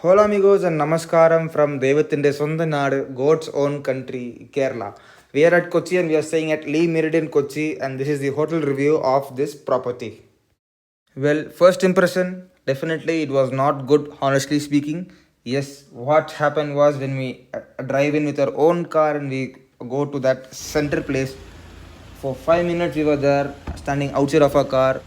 Hola amigos and namaskaram from Devathinte Sonda Nadu, God's own country, Kerala. We are at Kochi and we are staying at Meridian Kochi, and this is the hotel review of this property. Well, first impression, definitely it was not good, honestly speaking. Yes, what happened was when we drive in with our own car and we go to that center place, for 5 minutes we were there standing outside of our car.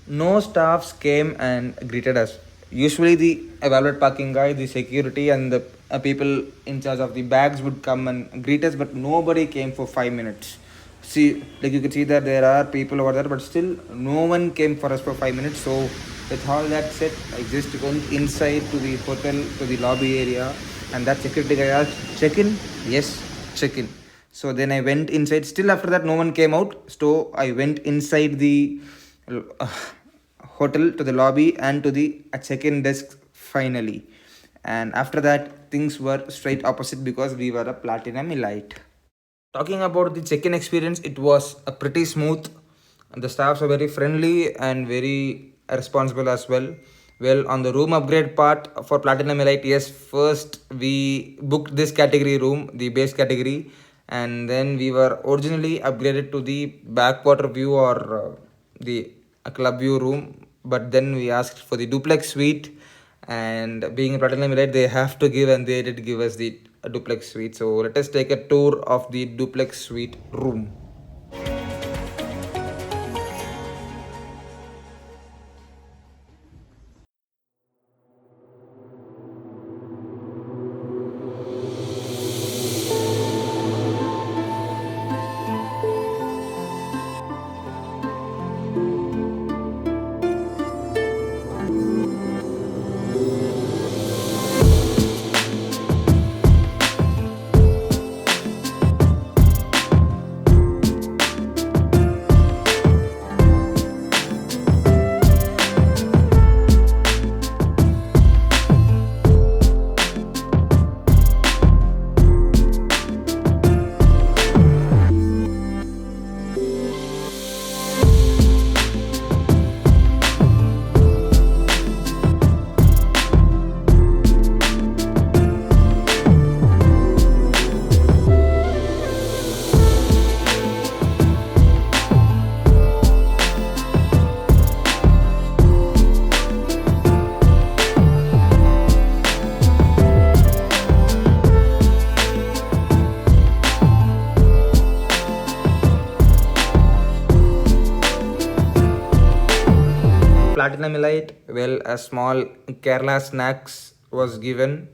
No staffs came and greeted us. Usually, the evaluate parking guy, the security, and the people in charge of the bags would come and greet us, but nobody came for 5 minutes. See, like you can see that there are people over there, but still no one came for us for 5 minutes. So, with all that said, I just went inside to the hotel, to the lobby area, and that security guy asked, "Check in?" Yes, check in. So then I went inside. Still, after that, no one came out. So I went inside the uh, hotel to the lobby and to the check-in desk finally. And after that, things were straight opposite because we were a platinum elite. Talking about the check-in experience, it was a pretty smooth. The staffs are very friendly and very responsible as well. Well, on the room upgrade part for platinum elite, yes, first we booked this category room, the base category, and then we were originally upgraded to the backwater view or the club view room, but then we asked for the duplex suite, and being a platinum elite they have to give, and they did give us the duplex suite. So let us take a tour of the duplex suite room. Platinum elite, well, a small Kerala snacks was given,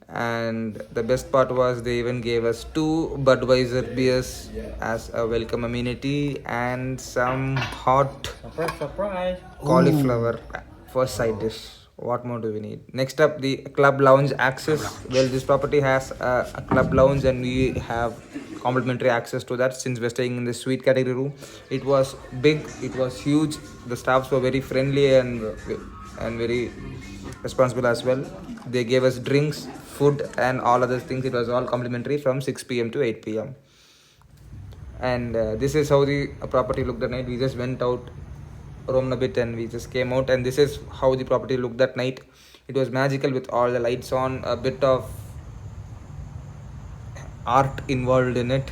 and the best part was they even gave us two Budweiser beers as a welcome amenity and some hot Surprise. cauliflower for side dish. What more do we need? Next up, the club lounge access. Well, this property has a club lounge, and we have complimentary access to that since we're staying in the suite category room. It was big, it was huge. The staffs were very friendly and very responsible as well. They gave us drinks, food, and all other things. It was all complimentary from 6 p.m. to 8 p.m. And this is how the property looked at night. We just went out, roamed a bit, and we just came out, and this is how the property looked that night. It was magical with all the lights on, a bit of art involved in it.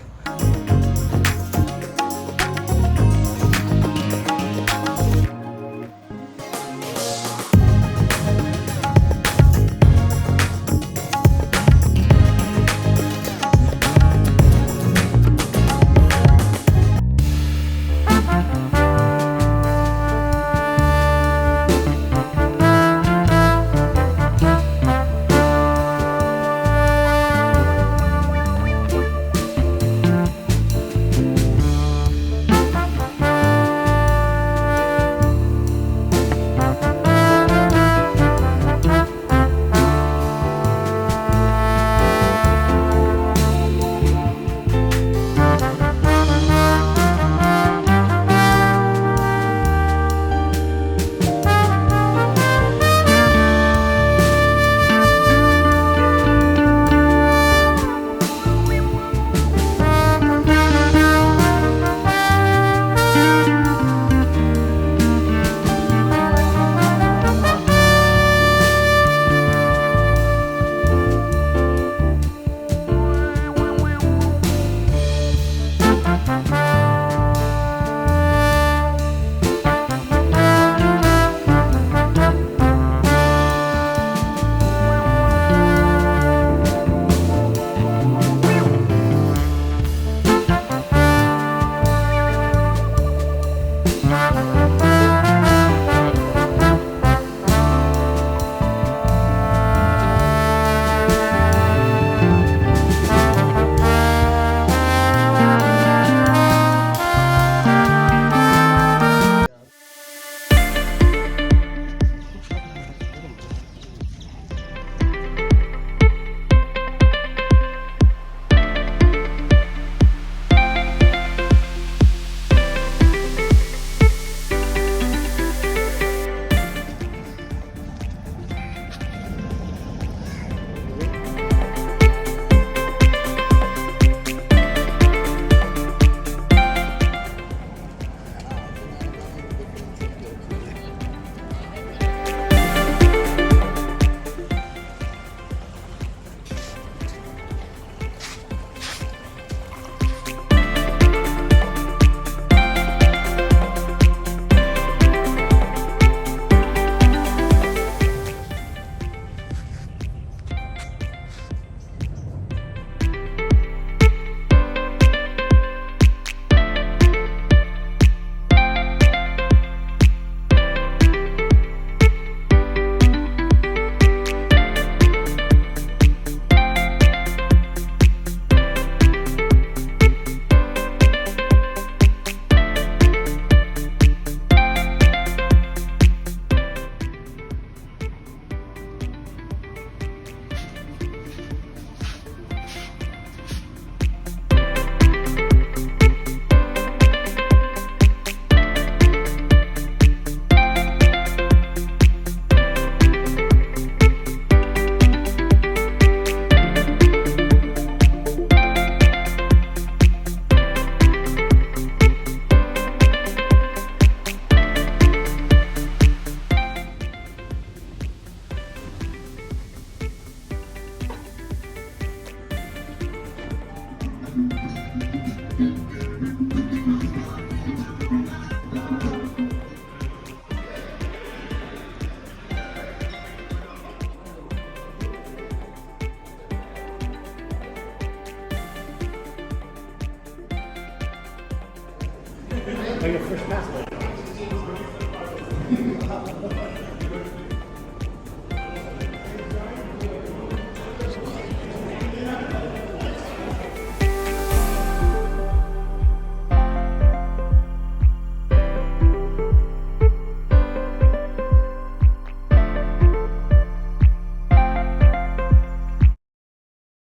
Oh, your fresh passport.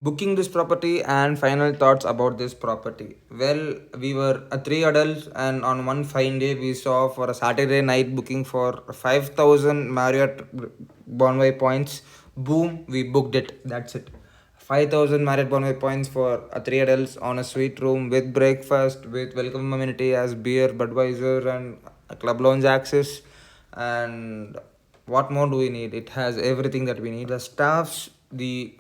Booking this property and final thoughts about this property. Well, we were three adults, and on one fine day, we saw for a Saturday night booking for 5,000 Marriott Bonway points. Boom, we booked it. That's it. 5,000 Marriott Bonway points for three adults on a suite room with breakfast, with welcome amenity as beer, Budweiser, and a club lounge access. And what more do we need? It has everything that we need. The staffs, the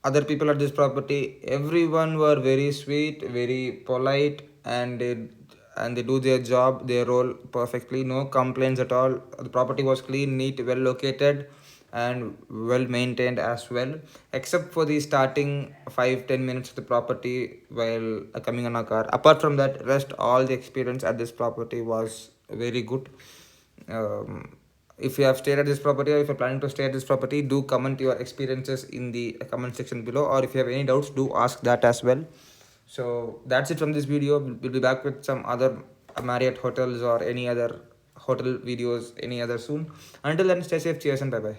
other people at this property, everyone were very sweet, very polite, and they do their job, their role perfectly. No complaints at all. The property was clean, neat, well located, and well maintained as well, except for the starting 5-10 minutes of the property while coming on a car. Apart from that, rest all the experience at this property was very good. If you have stayed at this property, or if you're planning to stay at this property, do comment your experiences in the comment section below, or if you have any doubts, do ask that as well. So that's it from this video. We'll be back with some other Marriott hotels or any other hotel videos any other soon. Until then, stay safe, cheers, and bye bye.